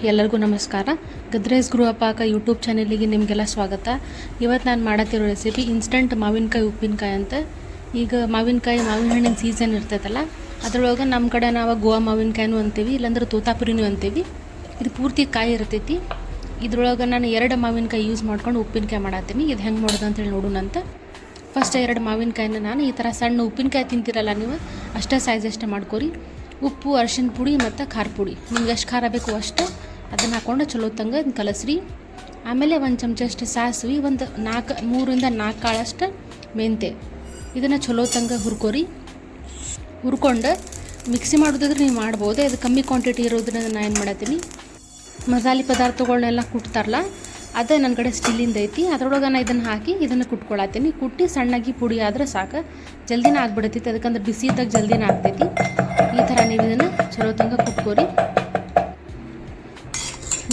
ಎಲ್ಲರಿಗೂ ನಮಸ್ಕಾರ. ಗದ್ರೇಸ್ ಗೃಹಪಾಕ ಯೂಟ್ಯೂಬ್ ಚಾನೆಲಿಗೆ ನಿಮಗೆಲ್ಲ ಸ್ವಾಗತ. ಇವತ್ತು ನಾನು ಮಾಡತ್ತಿರೋ ರೆಸಿಪಿ ಇನ್ಸ್ಟಂಟ್ ಮಾವಿನಕಾಯಿ ಉಪ್ಪಿನಕಾಯಿ ಅಂತ. ಈಗ ಮಾವಿನ ಹಣ್ಣಿನ ಸೀಸನ್ ಇರ್ತೈತಲ್ಲ, ಅದರೊಳಗೆ ನಮ್ಮ ಕಡೆ ನಾವು ಗೋವಾ ಮಾವಿನಕಾಯಿನೂ ಅಂತೀವಿ, ಇಲ್ಲಾಂದ್ರೆ ತೋತಾಪುರಿನೂ ಅಂತೀವಿ. ಇದು ಪೂರ್ತಿ ಕಾಯಿ ಇರ್ತೈತಿ. ಇದ್ರೊಳಗೆ ನಾನು 2 ಮಾವಿನಕಾಯಿ ಯೂಸ್ ಮಾಡ್ಕೊಂಡು ಉಪ್ಪಿನಕಾಯಿ ಮಾಡತ್ತೀನಿ. ಇದು ಹೆಂಗೆ ಮಾಡೋದು ಅಂತೇಳಿ ನೋಡೋಣ ಅಂತ. ಫಸ್ಟ್ 2 ಮಾವಿನಕಾಯಿನ ನಾನು ಈ ಥರ ಸಣ್ಣ ಉಪ್ಪಿನಕಾಯಿ ತಿಂತೀರಲ್ಲ ನೀವು, ಅಷ್ಟೇ ಸೈಜ್ ಅಷ್ಟೇ ಮಾಡ್ಕೊರಿ. ಉಪ್ಪು, ಅರಿಶಿನ ಪುಡಿ ಮತ್ತು ಖಾರ ಪುಡಿ, ನಿಮ್ಗೆ ಎಷ್ಟು ಖಾರ ಬೇಕು ಅಷ್ಟು ಅದನ್ನು ಹಾಕ್ಕೊಂಡು ಚಲೋ ತಂಗ ಕಲಸ್ರಿ. ಆಮೇಲೆ 1 ಚಮಚ ಅಷ್ಟು ಸಾಸಿವೆ, 3ರಿಂದ 4 ಕಾಳಷ್ಟು ಮೆಂತೆ, ಇದನ್ನು ಚಲೋ ತಂಗ ಹುರ್ಕೊಂಡು ಮಿಕ್ಸಿ ಮಾಡೋದಾದ್ರೆ ನೀವು ಮಾಡ್ಬೋದು. ಇದು ಕಮ್ಮಿ ಕ್ವಾಂಟಿಟಿ ಇರೋದ್ರಿಂದ ನಾನು ಏನು ಮಾಡತ್ತೀನಿ, ಮಸಾಲೆ ಪದಾರ್ಥಗಳನ್ನೆಲ್ಲ ಕುಟ್ತಾರಲ್ಲ ಅದೇ ನನ್ನ ಕಡೆ ಸ್ಟೀಲಿಂದ ಐತಿ, ಅದರೊಳಗೆ ನಾನು ಇದನ್ನು ಹಾಕಿ ಇದನ್ನು ಕುಟ್ಕೊಳತ್ತೀನಿ. ಕುಟ್ಟಿ ಸಣ್ಣಾಗಿ ಪುಡಿ ಆದರೆ ಸಾಕು, ಜಲ್ದಿನ ಆಗ್ಬಿಡತೈತಿ. ಅದಕ್ಕಂದ್ರೆ ಬಿಸಿ ಇದ್ದಾಗ ಜಲ್ದಿನ ಆಗ್ತೈತಿ. ಈ ಥರ ನೀವು ಇದನ್ನು ಚಲೋ ತಂಗ ಕುಟ್ಕೋರಿ.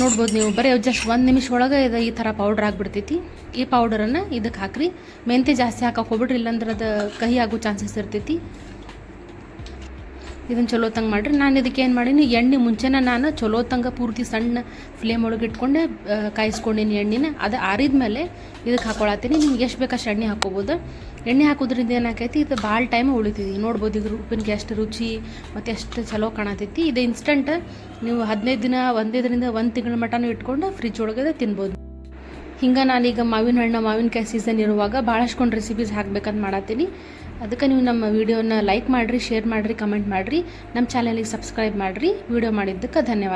ನೋಡ್ಬೋದು ನೀವು, ಬರೀ ಜಸ್ಟ್ 1 ನಿಮಿಷ ಒಳಗೆ ಇದು ಈ ಥರ ಪೌಡ್ರ್ ಆಗಿಬಿಡ್ತೈತಿ. ಈ ಪೌಡರನ್ನು ಇದಕ್ಕೆ ಹಾಕ್ರಿ. ಮೆಂತೆ ಜಾಸ್ತಿ ಹಾಕಕ್ಕೆ ಹೋಗ್ಬಿಡ್ರಿ, ಇಲ್ಲಾಂದ್ರೆ ಅದು ಕಹಿ ಆಗೋ ಚಾನ್ಸಸ್ ಇರ್ತೈತಿ. ಇದನ್ನು ಚಲೋ ತಂಗ ಮಾಡಿರಿ. ನಾನು ಇದಕ್ಕೆ ಏನು ಮಾಡೀನಿ, ಎಣ್ಣೆ ಮುಂಚೆನೇ ನಾನು ಚಲೋ ತಂಗ ಪೂರ್ತಿ ಸಣ್ಣ ಫ್ಲೇಮ್ ಒಳಗೆ ಇಟ್ಕೊಂಡೆ ಕಾಯಿಸ್ಕೊಂಡೀನಿ ಎಣ್ಣೆನ. ಅದು ಆರಿದ ಮೇಲೆ ಇದಕ್ಕೆ ಹಾಕೊಳತ್ತೀನಿ. ನಿಮ್ಗೆ ಎಷ್ಟು ಬೇಕಷ್ಟು ಎಣ್ಣೆ ಹಾಕೋಬೋದು. ಎಣ್ಣೆ ಹಾಕೋದ್ರಿಂದ ಏನಾಕೈತಿ, ಇದು ಭಾಳ ಟೈಮ್ ಉಳಿತೈತಿ. ನೋಡ್ಬೋದು ಈಗ ಉಪ್ಪಿನಕಾಯಿ ಎಷ್ಟು ರುಚಿ ಮತ್ತು ಎಷ್ಟು ಚಲೋ ಕಾಣತೈತಿ. ಇದು ಇನ್ಸ್ಟಂಟ್ ನೀವು 15 ದಿನ 1 ತಿಂಗಳ ಮಟನೂ ಇಟ್ಕೊಂಡು ಫ್ರಿಜ್ ಒಳಗಡೆ ತಿನ್ಬೋದು. ಹಿಂಗೆ ನಾನೀಗ ಮಾವಿನಕಾಯಿ ಸೀಸನ್ ಇರುವಾಗ ಭಾಳಷ್ಟು ರೆಸಿಪೀಸ್ ಹಾಕ್ಬೇಕಂತ ಮಾಡತ್ತೀನಿ. ಅದಕ್ಕೆ ನೀವು ನಮ್ಮ ವಿಡಿಯೋನ ಲೈಕ್ ಮಾಡಿರಿ, ಶೇರ್ ಮಾಡಿರಿ, ಕಮೆಂಟ್ ಮಾಡಿರಿ, ನಮ್ಮ ಚಾನಲಿಗೆ ಸಬ್ಸ್ಕ್ರೈಬ್ ಮಾಡಿರಿ. ವಿಡಿಯೋ ಮಾಡಿದ್ದಕ್ಕೆ ಧನ್ಯವಾದ.